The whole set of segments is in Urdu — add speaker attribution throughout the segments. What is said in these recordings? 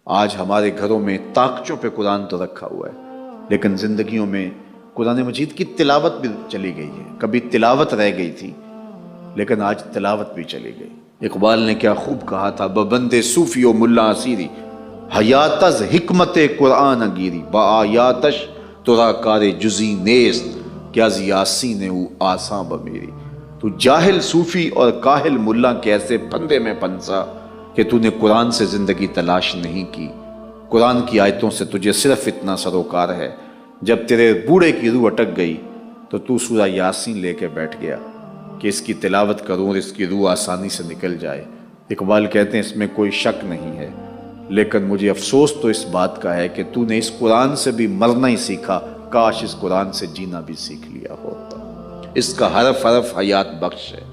Speaker 1: آج ہمارے گھروں میں طاقچوں پہ قرآن تو رکھا ہوا ہے، لیکن زندگیوں میں قرآن مجید کی تلاوت بھی چلی گئی ہے۔ کبھی تلاوت رہ گئی تھی، لیکن آج تلاوت بھی چلی گئی۔ اقبال نے کیا خوب کہا تھا، ببندے صوفی و ملا اسیری حیاتز حکمت قرآن گیری، با آیاتش ترا کار جزی نیست، کیا یاسین او آساں بمیری۔ تو جاہل صوفی اور کاہل ملا کے ایسے پھندے میں پھنسا کہ تو نے قرآن سے زندگی تلاش نہیں کی۔ قرآن کی آیتوں سے تجھے صرف اتنا سروکار ہے، جب تیرے بوڑھے کی روح اٹک گئی تو سورہ یاسین لے کے بیٹھ گیا کہ اس کی تلاوت کروں اور اس کی روح آسانی سے نکل جائے۔ اقبال کہتے ہیں اس میں کوئی شک نہیں ہے، لیکن مجھے افسوس تو اس بات کا ہے کہ تو نے اس قرآن سے بھی مرنا ہی سیکھا، کاش اس قرآن سے جینا بھی سیکھ لیا ہوتا۔ اس کا حرف حرف حیات بخش ہے،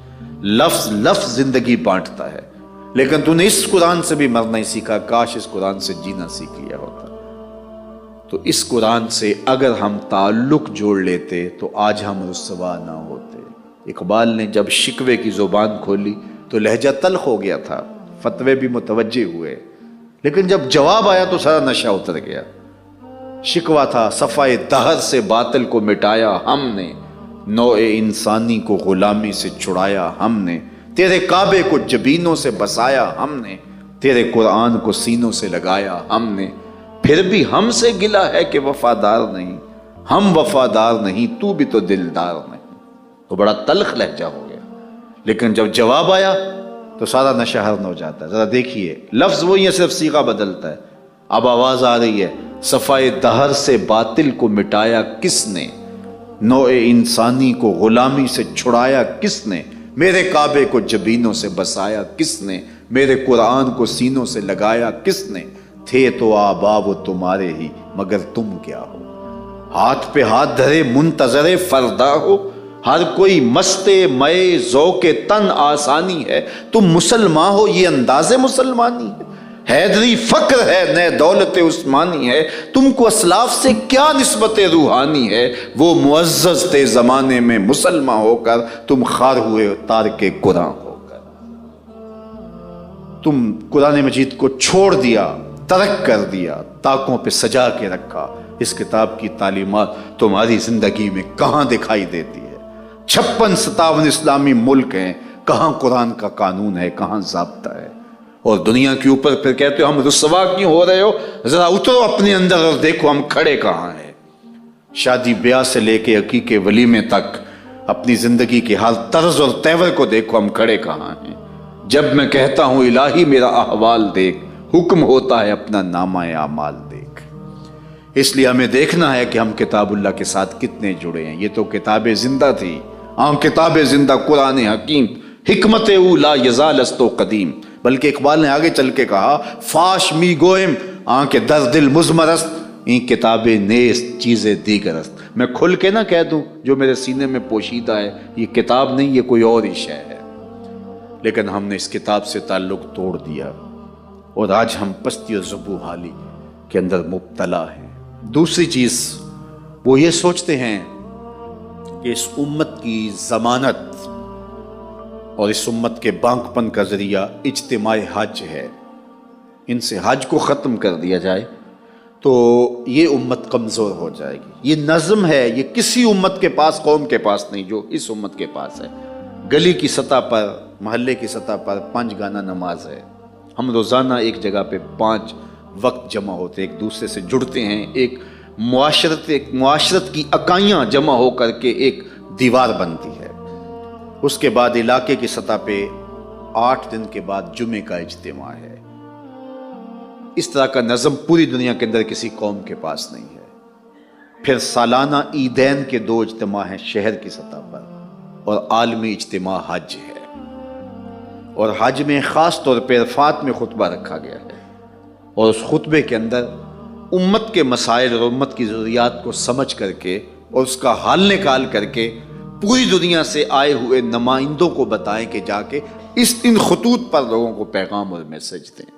Speaker 1: لفظ لفظ زندگی بانٹتا ہے، لیکن تو نے اس قرآن سے بھی مرنا ہی سیکھا، کاش اس قرآن سے جینا سیکھ لیا ہوتا۔ تو اس قرآن سے اگر ہم تعلق جوڑ لیتے تو آج ہم رسوا نہ ہوتے۔ اقبال نے جب شکوے کی زبان کھولی تو لہجہ تلخ ہو گیا تھا، فتوے بھی متوجہ ہوئے، لیکن جب جواب آیا تو سارا نشہ اتر گیا۔ شکوہ تھا صفائے دہر سے باطل کو مٹایا ہم نے، نوع انسانی کو غلامی سے چھڑایا ہم نے، تیرے کعبے کو جبینوں سے بسایا ہم نے، تیرے قرآن کو سینوں سے لگایا ہم نے، پھر بھی ہم سے گلہ ہے کہ وفادار نہیں، ہم وفادار نہیں تو بھی تو دلدار نہیں۔ تو بڑا تلخ لہجہ ہو گیا، لیکن جب جواب آیا تو سارا نشہ حرم ہو جاتا ہے۔ ذرا دیکھیے، لفظ وہی ہے، صرف صیغہ بدلتا ہے۔ اب آواز آ رہی ہے، صفائے دہر سے باطل کو مٹایا کس نے، نوع انسانی کو غلامی سے چھڑایا کس نے، میرے کعبے کو جبینوں سے بسایا کس نے، میرے قرآن کو سینوں سے لگایا کس نے، تھے تو آبا وہ تمہارے ہی مگر تم کیا ہو، ہاتھ پہ ہاتھ دھرے منتظر فردا ہو، ہر کوئی مستے مئے ذوق تن آسانی ہے، تم مسلمان ہو یہ انداز مسلمانی ہے، حیدری فقر ہے نئے دولت عثمانی ہے، تم کو اسلاف سے کیا نسبت روحانی ہے، وہ معزز تھے زمانے میں مسلمان ہو کر، تم خار ہوئے تارک قرآن ہو کر۔ تم قرآن مجید کو چھوڑ دیا، ترک کر دیا، طاقوں پہ سجا کے رکھا۔ اس کتاب کی تعلیمات تمہاری زندگی میں کہاں دکھائی دیتی ہے؟ 56-57 اسلامی ملک ہیں، کہاں قرآن کا قانون ہے، کہاں ضابطہ ہے؟ اور دنیا کے اوپر پھر کہتے ہو ہم رسوا کیوں ہو رہے ہو، ذرا اترو اپنے اندر اور دیکھو ہم کھڑے کہاں ہیں۔ شادی بیاہ سے لے کے عقیقے ولیمے تک اپنی زندگی کے حال طرز اور تیور کو دیکھو ہم کھڑے کہاں ہیں۔ جب میں کہتا ہوں الہی میرا احوال دیکھ، حکم ہوتا ہے اپنا نامہ اعمال دیکھ۔ اس لیے ہمیں دیکھنا ہے کہ ہم کتاب اللہ کے ساتھ کتنے جڑے ہیں۔ یہ تو کتاب زندہ تھی، کتاب زندہ قرآن حکیم، حکمت او لا یزال است و قدیم۔ بلکہ اقبال نے آگے چل کے کہا، فاش می گوئم کے در دل مزمرست، این کتاب نیست چیز دیگر است۔ میں کھل کے نہ کہہ دوں جو میرے سینے میں پوشیدہ ہے یہ کتاب نہیں، یہ کوئی اور ہی شے ہے، لیکن ہم نے اس کتاب سے تعلق توڑ دیا اور آج ہم پستی و زبو حالی کے اندر مبتلا ہیں۔ دوسری چیز وہ یہ سوچتے ہیں کہ اس امت کی ضمانت اور اس امت کے بانک پن کا ذریعہ اجتماع حج ہے، ان سے حج کو ختم کر دیا جائے تو یہ امت کمزور ہو جائے گی۔ یہ نظم ہے، یہ کسی امت کے پاس، قوم کے پاس نہیں جو اس امت کے پاس ہے۔ گلی کی سطح پر، محلے کی سطح پر 5 گانا نماز ہے، ہم روزانہ ایک جگہ پہ 5 وقت جمع ہوتے ہیں، ایک دوسرے سے جڑتے ہیں، ایک معاشرت کی اکائیاں جمع ہو کر کے ایک دیوار بنتی ہے۔ اس کے بعد علاقے کی سطح پہ 8 دن کے بعد جمعے کا اجتماع ہے۔ اس طرح کا نظم پوری دنیا کے اندر کسی قوم کے پاس نہیں ہے۔ پھر سالانہ عیدین کے 2 اجتماع ہیں شہر کی سطح پر، اور عالمی اجتماع حج ہے، اور حج میں خاص طور پہ عرفات میں خطبہ رکھا گیا ہے، اور اس خطبے کے اندر امت کے مسائل اور امت کی ضروریات کو سمجھ کر کے اور اس کا حل نکال کر کے پوری دنیا سے آئے ہوئے نمائندوں کو بتائیں کہ جا کے ان خطوط پر لوگوں کو پیغام اور میسج دیں۔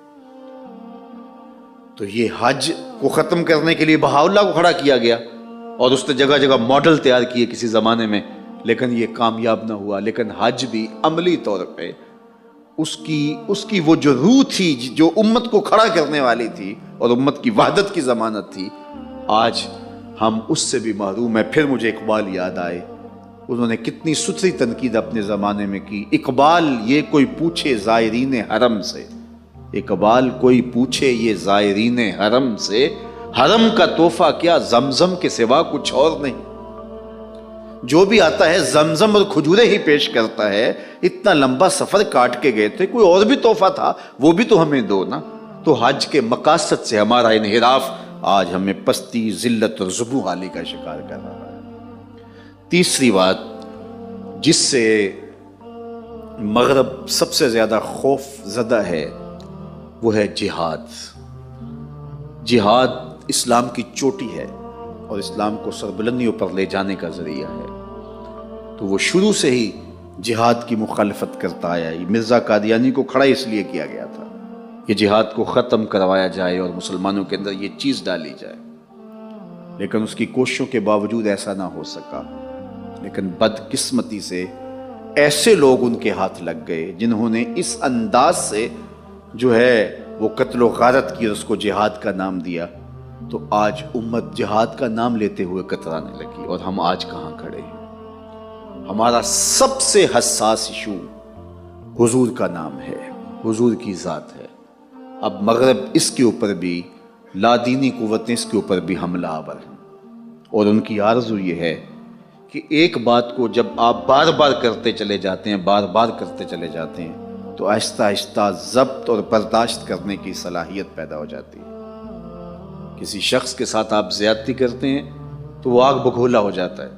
Speaker 1: تو یہ حج کو ختم کرنے کے لیے بہاءاللہ کو کھڑا کیا گیا اور اس نے جگہ جگہ ماڈل تیار کیے کسی زمانے میں، لیکن یہ کامیاب نہ ہوا۔ لیکن حج بھی عملی طور پہ اس کی وہ جو روح تھی جو امت کو کھڑا کرنے والی تھی اور امت کی وحدت کی ضمانت تھی، آج ہم اس سے بھی محروم ہیں۔ پھر مجھے اقبال یاد آئے، انہوں نے کتنی ستھری تنقید اپنے زمانے میں کی۔ اقبال یہ کوئی پوچھے زائرین حرم سے، اقبال کوئی پوچھے یہ زائرین حرم سے، حرم کا تحفہ کیا زمزم کے سوا کچھ اور نہیں۔ جو بھی آتا ہے زمزم اور کھجورے ہی پیش کرتا ہے۔ اتنا لمبا سفر کاٹ کے گئے تھے، کوئی اور بھی تحفہ تھا وہ بھی تو ہمیں دو نا۔ تو حج کے مقاصد سے ہمارا انحراف آج ہمیں پستی، ذلت اور ذبح حالی کا شکار کر رہا ہے۔ تیسری بات جس سے مغرب سب سے زیادہ خوف زدہ ہے وہ ہے جہاد۔ جہاد اسلام کی چوٹی ہے اور اسلام کو سربلندیوں پر لے جانے کا ذریعہ ہے، تو وہ شروع سے ہی جہاد کی مخالفت کرتا آیا۔ مرزا قادیانی کو کھڑا اس لیے کیا گیا تھا کہ جہاد کو ختم کروایا جائے اور مسلمانوں کے اندر یہ چیز ڈالی جائے، لیکن اس کی کوششوں کے باوجود ایسا نہ ہو سکا۔ لیکن بدقسمتی سے ایسے لوگ ان کے ہاتھ لگ گئے جنہوں نے اس انداز سے جو ہے وہ قتل و غارت کی اور اس کو جہاد کا نام دیا، تو آج امت جہاد کا نام لیتے ہوئے کترانے لگی۔ اور ہم آج کہاں کھڑے ہیں؟ ہمارا سب سے حساس ایشو حضور کا نام ہے، حضور کی ذات ہے۔ اب مغرب اس کے اوپر بھی، لادینی قوتیں اس کے اوپر بھی حملہ آور ہیں، اور ان کی آرزو یہ ہے کہ ایک بات کو جب آپ بار بار کرتے چلے جاتے ہیں، بار بار کرتے چلے جاتے ہیں، تو آہستہ آہستہ ضبط اور برداشت کرنے کی صلاحیت پیدا ہو جاتی ہے۔ کسی شخص کے ساتھ آپ زیادتی کرتے ہیں تو وہ آگ بگھولا ہو جاتا ہے،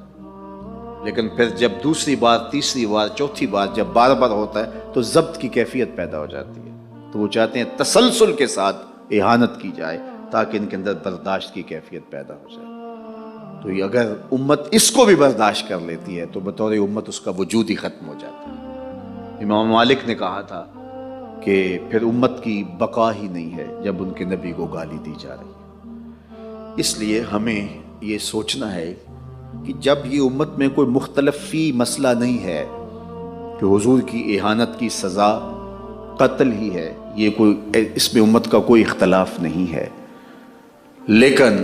Speaker 1: لیکن پھر جب دوسری بار، تیسری بار، چوتھی بار جب بار بار ہوتا ہے تو ضبط کی کیفیت پیدا ہو جاتی ہے۔ تو وہ چاہتے ہیں تسلسل کے ساتھ اہانت کی جائے تاکہ ان کے اندر برداشت کی کیفیت پیدا ہو جائے۔ تو یہ اگر امت اس کو بھی برداشت کر لیتی ہے تو بطور امت اس کا وجود ہی ختم ہو جاتا ہے۔ امام مالک نے کہا تھا کہ پھر امت کی بقا ہی نہیں ہے جب ان کے نبی کو گالی دی جا رہی ہے۔ اس لیے ہمیں یہ سوچنا ہے کہ جب یہ امت میں کوئی مختلف فی مسئلہ نہیں ہے کہ حضور کی اہانت کی سزا قتل ہی ہے، یہ کوئی اس میں امت کا کوئی اختلاف نہیں ہے، لیکن